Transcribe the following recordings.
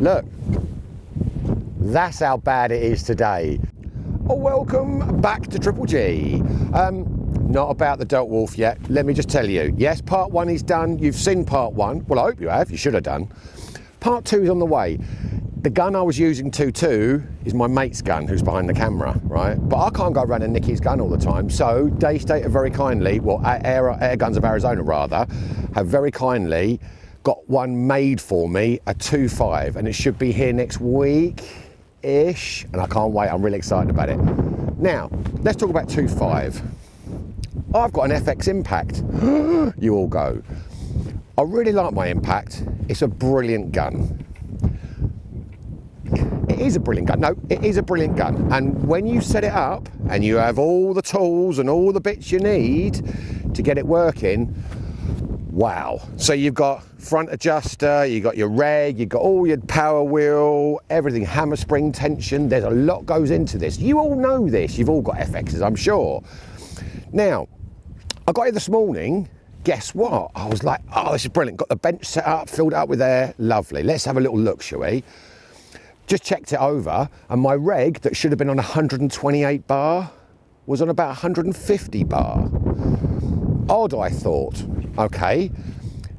Look, that's how bad it is today. Oh, welcome back to Triple G. Not about the Delta Wolf yet. Let me just tell you. Yes, part 1 is done. You've seen part 1. Well, I hope you have. You should have done. Part 2 is on the way. The gun I was using 2.2 is my mate's gun who's behind the camera, right? But I can't go around and nick his gun all the time. So Daystate have very kindly, well, Air Guns of Arizona rather, have very kindly got one made for me, a 2.5, and it should be here next week-ish. And I can't wait, I'm really excited about it. Now, let's talk about 2.5. I've got an FX Impact. You all go. I really like my Impact. It's a brilliant gun. It is a brilliant gun. No, it is a brilliant gun. And when you set it up and you have all the tools and all the bits you need to get it working, wow. So you've got front adjuster, you've got your reg, you've got all your power wheel, everything, hammer spring tension. There's a lot goes into this. You all know this. You've all got FXs, I'm sure. Now, I got here this morning. Guess what? I was like, oh, this is brilliant. Got the bench set up, filled it up with air. Lovely. Let's have a little look, shall we? Just checked it over, and my reg that should have been on 128 bar was on about 150 bar. Odd, I thought. Okay,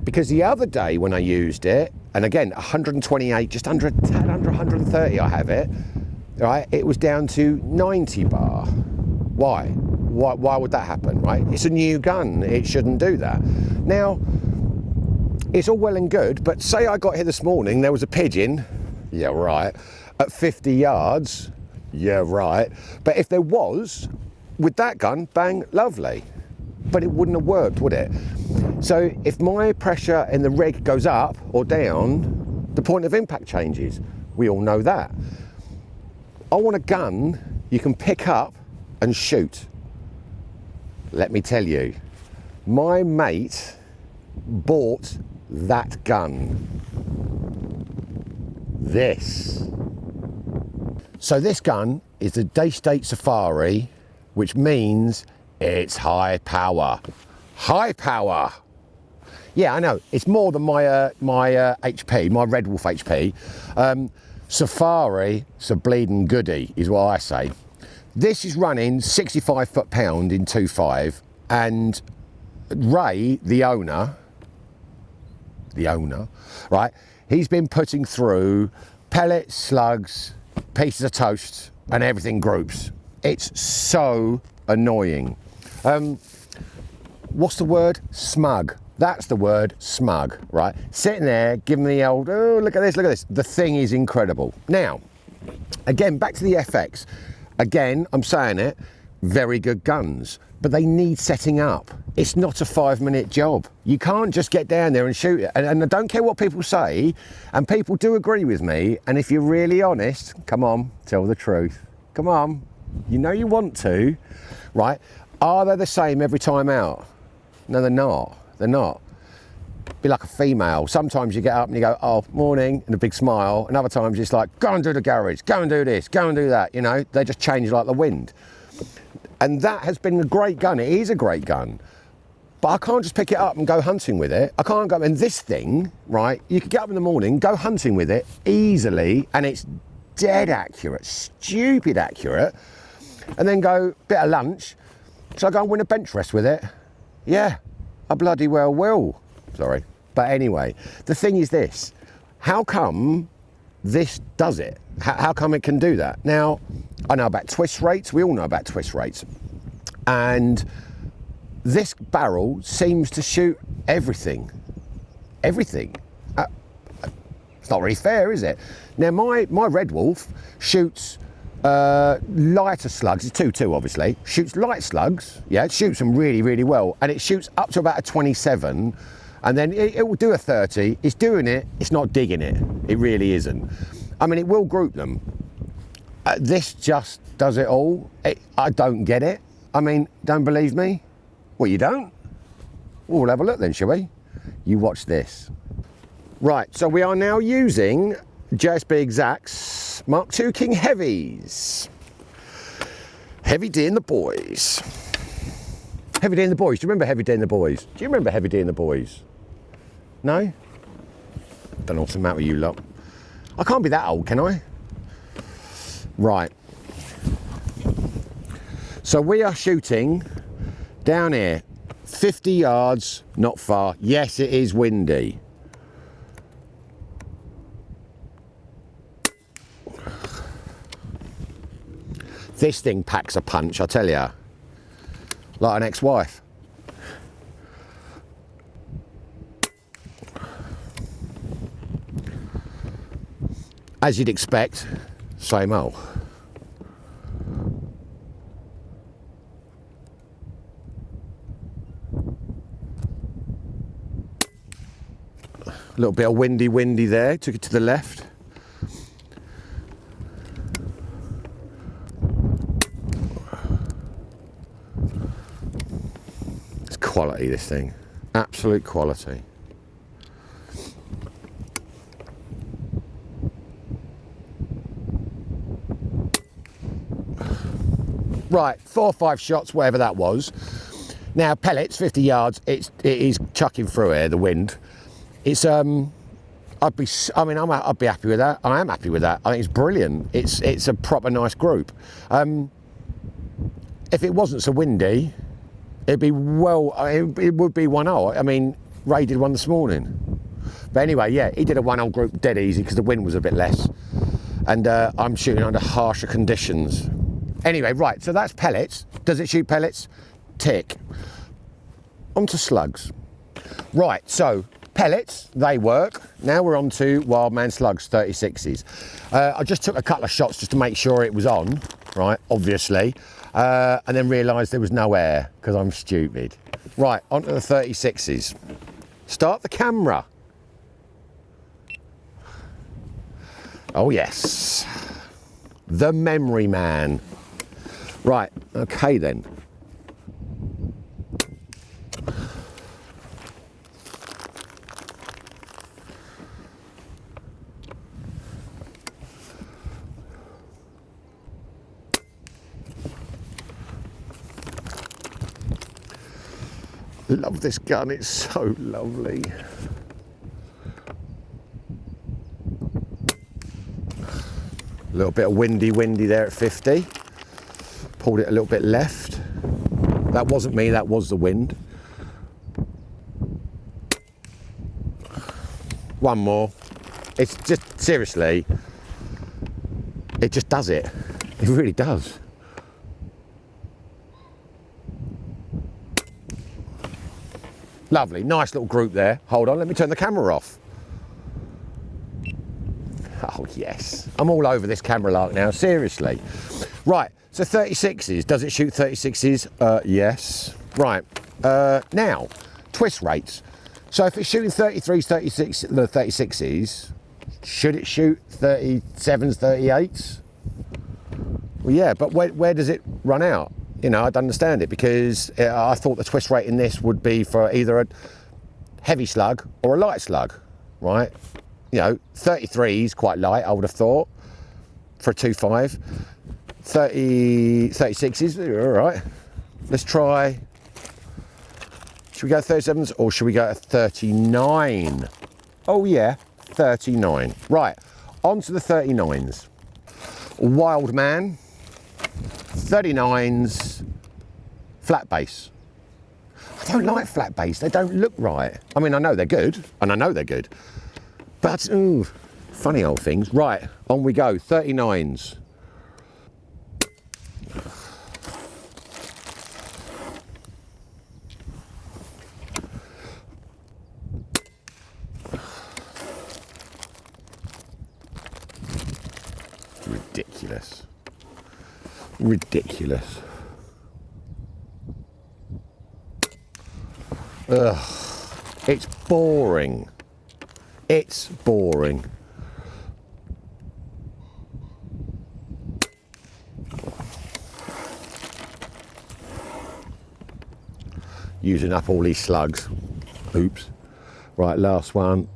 because the other day when I used it, and again 128, just under 130, I have it. Right, it was down to 90 bar. Why? Why would that happen? Right, it's a new gun. It shouldn't do that. Now, it's all well and good, but say I got here this morning, there was a pigeon. Yeah, right. At 50 yards, yeah, right. But if there was, with that gun, bang, lovely. But it wouldn't have worked, would it? So if my pressure in the reg goes up or down, the point of impact changes. We all know that. I want a gun you can pick up and shoot. Let me tell you, my mate bought that gun. This. So this gun is the Daystate Safari, which means it's high power. High power. Yeah, I know. It's more than my HP, my Red Wolf HP. Safari, it's a bleeding goodie, is what I say. This is running 65 foot-pound in 2.5, and Ray, the owner, right? He's been putting through pellets, slugs, pieces of toast, and everything groups. It's so annoying. What's the word? Smug. That's the word, smug, right? Sitting there, giving me the old, oh, look at this, look at this. The thing is incredible. Now, again, back to the FX. Again, I'm saying it, very good guns, but they need setting up. It's not a 5-minute job. You can't just get down there and shoot it. And I don't care what people say, and people do agree with me. And if you're really honest, come on, tell the truth. Come on, you know you want to, right? Are they the same every time out? No, they're not. They're not. Be like a female. Sometimes you get up and you go, oh, morning, and a big smile. And other times it's like, go and do the garage, go and do this, go and do that. You know, they just change like the wind. And that has been a great gun. It is a great gun. But I can't just pick it up and go hunting with it. I can't go, and this thing, right, you could get up in the morning, go hunting with it easily, and it's dead accurate, stupid accurate, and then go, bit of lunch, shall I go and win a bench rest with it? Yeah, I bloody well will. Sorry. But anyway, the thing is this, how come this does it? How come it can do that? Now, I know about twist rates, we all know about twist rates, and this barrel seems to shoot everything. Everything. It's not really fair, is it? Now, my Red Wolf shoots lighter slugs, it's 2.2 obviously, shoots light slugs, yeah, it shoots them really, really well, and it shoots up to about a 27, and then it will do a 30. It's doing it, it's not digging it. It really isn't. I mean, it will group them. This just does it all. I don't get it. I mean, don't believe me? Well, you don't? Well, we'll have a look then, shall we? You watch this. Right, so we are now using JSB Exacts Mark II King Heavies. Heavy D and the boys. Heavy D and the boys. Do you remember Heavy D and the boys? Do you remember Heavy D and the boys? No? Don't know what's the matter with you lot. I can't be that old, can I? Right. So we are shooting down here, 50 yards, not far. Yes, it is windy. This thing packs a punch, I tell you. Like an ex-wife. As you'd expect, same old. A little bit of windy there, took it to the left. It's quality, this thing. Absolute quality. Right, 4 or 5 shots, whatever that was. Now, pellets, 50 yards, it is chucking through here, the wind. It's, I'd be happy with that. I am happy with that. I think it's brilliant. It's a proper nice group. If it wasn't so windy, it'd be, well, it would be 1-0. I mean, Ray did one this morning. But anyway, yeah, he did a 1-0 group dead easy because the wind was a bit less. And I'm shooting under harsher conditions. Anyway, right, so that's pellets. Does it shoot pellets? Tick. On to slugs. Right, so pellets, they work. Now we're on to Wildman slugs, 36s. I just took a couple of shots just to make sure it was on, right, obviously. And then realised there was no air, because I'm stupid. Right, on to the 36s. Start the camera. Oh yes. The memory man. Right, okay then. Love this gun, it's so lovely. A little bit of windy there at 50. Pulled it a little bit left. That wasn't me, that was the wind. One more. It's just, seriously, it just does it. It really does. Lovely, nice little group there. Hold on, let me turn the camera off. Oh yes, I'm all over this camera lark now, seriously. Right, so 36s, does it shoot 36s? Yes. Right, now, twist rates. So if it's shooting 33s, 36, the 36s, should it shoot 37s, 38s? Well, yeah, but where does it run out? You know, I don't understand it, because I thought the twist rate in this would be for either a heavy slug or a light slug, right? You know, 33s quite light, I would have thought, for a 2.5. 36s, all right. Let's try, should we go 37s or should we go to 39? Oh yeah, 39. Right, on to the 39s. Wildman, 39s, flat base. I don't like flat base, they don't look right. I mean, I know they're good, and I know they're good, but, ooh, funny old things. Right, on we go, 39s. Ridiculous. Ridiculous. Ugh, it's boring. It's boring. Using up all these slugs. Oops. Right, last one.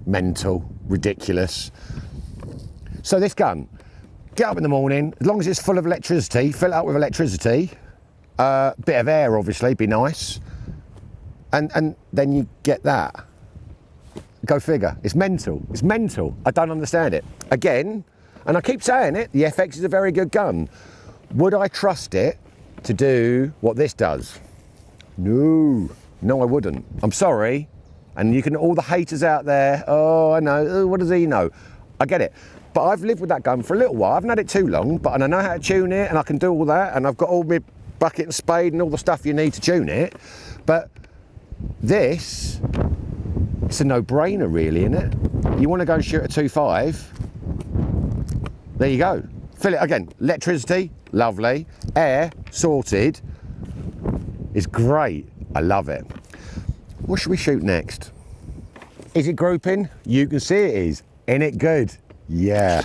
Mental, ridiculous. So this gun, get up in the morning, as long as it's full of electricity, fill it up with electricity, bit of air obviously, be nice. And then you get that. Go figure. It's mental. It's mental. I don't understand it. Again, and I keep saying it, the FX is a very good gun. Would I trust it to do what this does? No, I wouldn't. I'm sorry. And you can, all the haters out there, oh, I know, oh, what does he know? I get it. But I've lived with that gun for a little while. I haven't had it too long, but I know how to tune it and I can do all that. And I've got all my bucket and spade and all the stuff you need to tune it. But this, it's a no-brainer really, isn't it? You want to go and shoot a 2.5, there you go. Fill it again, electricity, lovely. Air, sorted, is great. I love it. What should we shoot next? Is it grouping? You can see it is. Ain't it good? Yeah.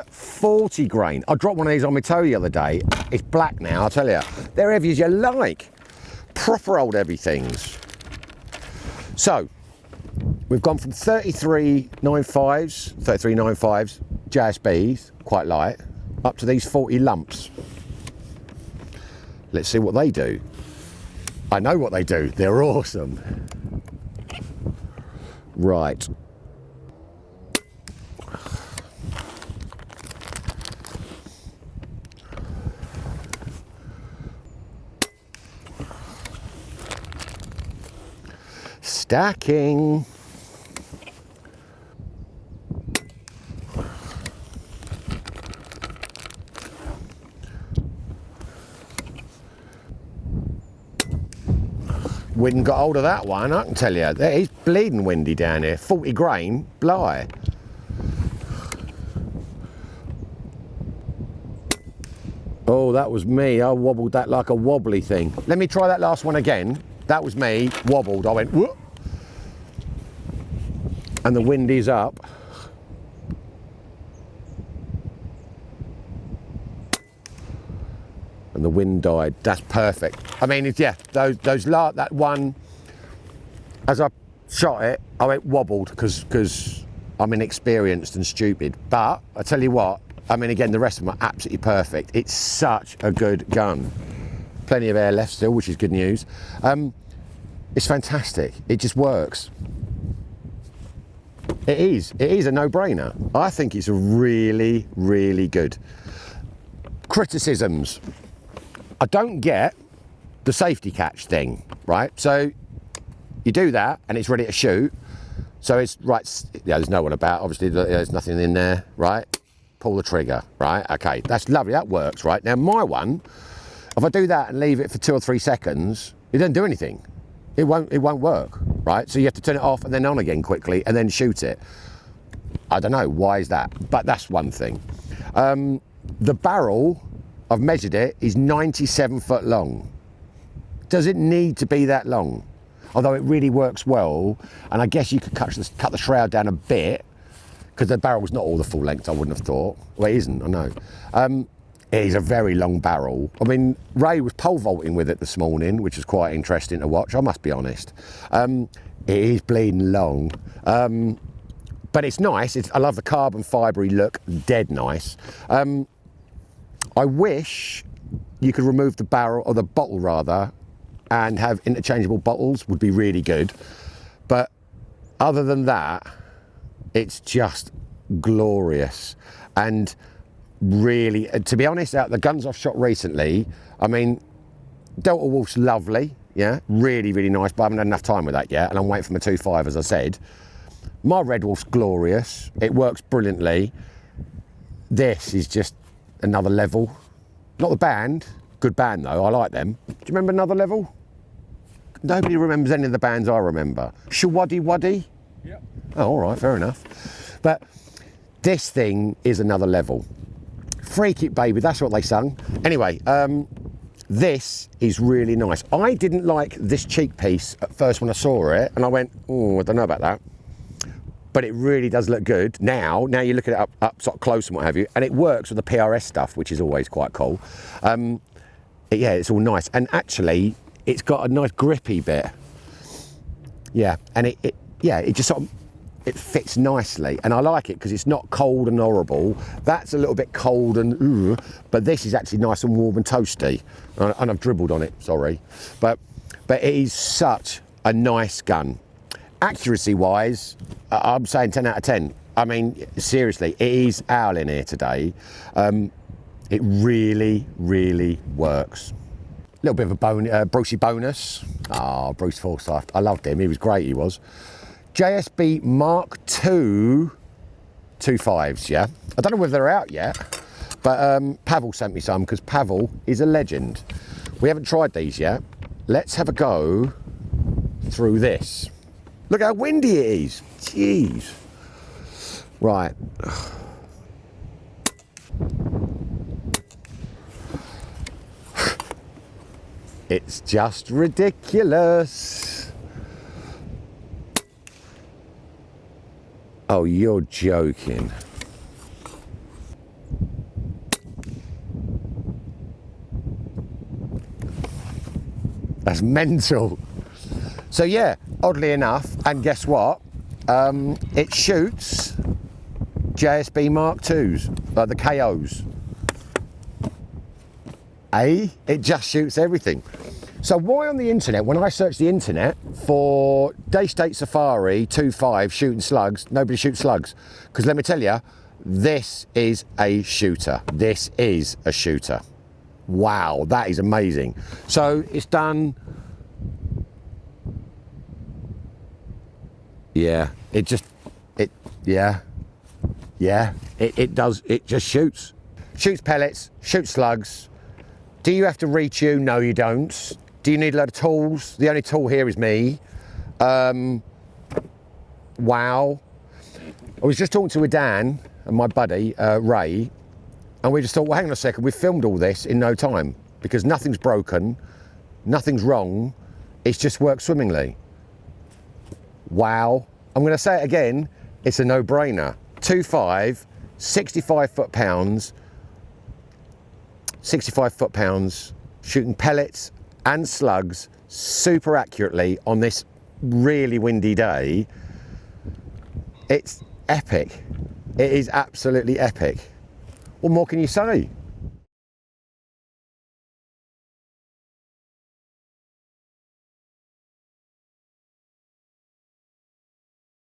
40 grain. I dropped one of these on my toe the other day. It's black now, I'll tell you. They're heavy as you like. Proper old heavy things. So, we've gone from 33.95s, JSBs, quite light, up to these 40 lumps. Let's see what they do. I know what they do. They're awesome. Right. Stacking. Wind got hold of that one, I can tell you. It's bleeding windy down here. 40 grain, bly. Oh, that was me. I wobbled that like a wobbly thing. Let me try that last one again. That was me, wobbled. I went, whoop. And the wind is up. And the wind died. That's perfect. I mean, it's, yeah, that one, as I shot it, I went wobbled because I'm inexperienced and stupid. But I tell you what, I mean, again, the rest of them are absolutely perfect. It's such a good gun. Plenty of air left still, which is good news. It's fantastic. It just works. It is a no-brainer. I think it's really, really good. Criticisms. I don't get the safety catch thing, right? So you do that and it's ready to shoot. So it's right, yeah, there's no one about, obviously there's nothing in there, right? Pull the trigger, right? Okay, that's lovely, that works, right? Now my one, if I do that and leave it for 2 or 3 seconds, it doesn't do anything. It won't work, right? So you have to turn it off and then on again quickly and then shoot it. I don't know, why is that? But that's one thing. The barrel, I've measured it, is 97 foot long. Does it need to be that long? Although it really works well, and I guess you could cut the shroud down a bit, because the barrel's not all the full length, I wouldn't have thought. Well, it isn't, I know. It is a very long barrel. I mean, Ray was pole vaulting with it this morning, which was quite interesting to watch, I must be honest. It is bleeding long. But it's nice. I love the carbon fibre look, dead nice. I wish you could remove the barrel, or the bottle rather, and have interchangeable bottles, would be really good. But other than that, it's just glorious. And really, to be honest, out of the guns I've shot recently, I mean, Delta Wolf's lovely, yeah, really, really nice, but I haven't had enough time with that yet, and I'm waiting for my 2.5, as I said. My Red Wolf's glorious, it works brilliantly. This is just another level. Not the band, good band though, I like them. Do you remember Another Level? Nobody remembers any of the bands I remember. Shawaddy Waddy? Yeah. Oh, all right, fair enough. But this thing is another level. Freak it, baby, that's what they sung. Anyway, this is really nice. I didn't like this cheek piece at first when I saw it, and I went, oh, I don't know about that. But it really does look good. Now you look at it up sort of close and what have you, and it works with the PRS stuff, which is always quite cool. Yeah, it's all nice. And actually, it's got a nice grippy bit. Yeah, and it just sort of, it fits nicely. And I like it because it's not cold and horrible. That's a little bit cold and, but this is actually nice and warm and toasty. And I've dribbled on it, sorry. But it is such a nice gun. Accuracy wise, I'm saying 10 out of 10. I mean, seriously, it is owling here today. It really, really works. A little bit of a Brucey bonus. Oh, Bruce Forsyth. I loved him. He was great, he was. JSB Mark II 2.5s, yeah? I don't know whether they're out yet, but Pavel sent me some because Pavel is a legend. We haven't tried these yet. Let's have a go through this. Look how windy it is. Jeez. Right. It's just ridiculous. Oh, you're joking. That's mental. So yeah, oddly enough, and guess what? It shoots JSB Mark IIs, like the KOs. It just shoots everything. So why on the internet, when I search the internet for Daystate Safari 2.5 shooting slugs, nobody shoots slugs? Because let me tell you, this is a shooter. This is a shooter. Wow, that is amazing. So it's done. Yeah, it just shoots. Shoots pellets, shoots slugs. Do you have to reach you? No, you don't. Do you need a lot of tools? The only tool here is me. Wow. I was just talking to Dan and my buddy, Ray, and we just thought, well, hang on a second, we've filmed all this in no time because nothing's broken, nothing's wrong, it's just worked swimmingly. Wow. I'm going to say it again, it's a no-brainer. 2.5, 65 foot-pounds, 65 foot-pounds, shooting pellets and slugs super accurately on this really windy day. It's epic. It is absolutely epic. What more can you say?